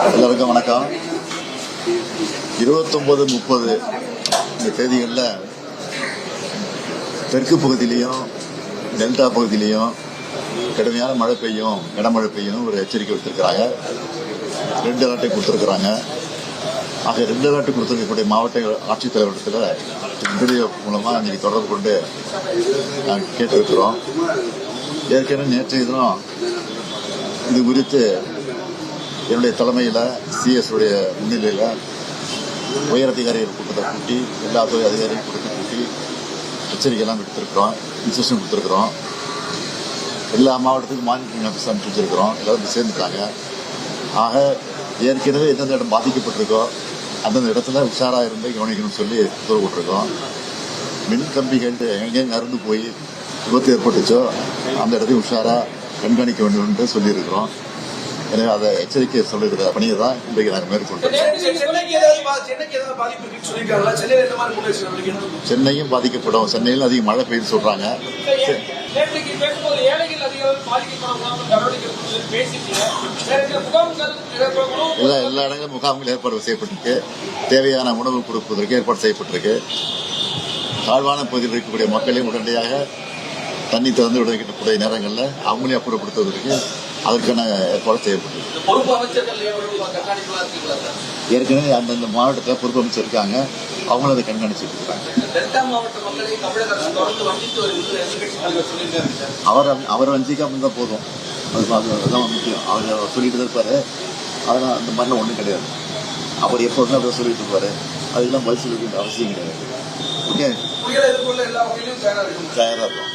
எல்லாருக்கும் வணக்கம். 29, 30 இந்த தேதிகளில் தெற்கு பகுதியிலையும் டெல்டா பகுதியிலையும் கடுமையான மழை பெய்யும், கனமழை பெய்யும் ஒரு எச்சரிக்கை கொடுத்துருக்குறாங்க. 2 அலர்ட்டை கொடுத்துருக்குறாங்க. ஆக 2 அலர்ட் கொடுத்துருக்கக்கூடிய மாவட்ட ஆட்சித்தலைவரிடத்தில் வீடியோ மூலமாக இன்னைக்கு தொடர்பு கொண்டு நாங்கள் கேட்டிருக்கிறோம். ஏற்கனவே நேற்றைய தினம் இது குறித்து என்னுடைய தலைமையில் சிஎஸ் உடைய முன்னிலையில் உயர் அதிகாரிகள் கூட்டத்தை கூட்டி எல்லா துறை அதிகாரிகள் கூட்டி எச்சரிக்கையெல்லாம் எடுத்திருக்கிறோம், இன்ஸ்ட்ரக்ஷன் கொடுத்துருக்குறோம். எல்லா மாவட்டத்துக்கும் மானிட்டரிங் ஆஃபீஸ் அனுப்பிச்சு வச்சிருக்கிறோம். எல்லாரும் சேர்ந்துட்டாங்க. ஆக ஏற்கனவே எந்தெந்த இடம் பாதிக்கப்பட்டிருக்கோ அந்தந்த இடத்துல உஷாராக இருந்து கவனிக்கணும்னு சொல்லி உத்தரவு போட்டிருக்கோம். மின் கம்பிகள் எங்கெங்க அருந்து போய் விபத்து ஏற்பட்டுச்சோ அந்த இடத்தையும் உஷாராக கண்காணிக்க வேண்டும் என்று சொல்லியிருக்கிறோம். எனவே அதை எச்சரிக்கை சொல்லுகிற பணியை தான் இன்றைக்கு நாங்கள் மேற்கொண்டோம். சென்னையும் பாதிக்கப்படும். சென்னையில் அதிக மழை பெய்து சொல்றாங்க. எல்லா இடங்களும் முகாம்கள் ஏற்பாடு செய்யப்பட்டிருக்கு. தேவையான உணவு கொடுப்பதற்கு ஏற்பாடு செய்யப்பட்டிருக்கு. தாழ்வான பகுதியில் இருக்கக்கூடிய மக்களையும் உடனடியாக தண்ணி திறந்து விடக்கூடிய நேரங்களில் அவங்களையும் அப்புறப்படுத்துவதற்கு அதற்கான ஏற்பாடு செய்யப்பட்டது. ஏற்கனவே அந்தந்த மாவட்டத்தில் பொறுப்பு அமைச்சர் இருக்காங்க. அவங்களும் அதை கண்காணிச்சுட்டு இருக்காங்க. அவர் வஞ்சிக்காம இருந்தால் போதும். அதுதான் முக்கியம். அவர் சொல்லிட்டு தான் இருப்பாரு. அதெல்லாம் அந்த மாதிரிலாம் ஒன்றும் கிடையாது. அவர் எப்போதுமே அதை சொல்லிட்டு இருப்பாரு. அதுக்கெல்லாம் பதில் சொல்ல வேண்டிய அவசியம் கிடையாது. ஓகே, தயாராக இருக்கும்.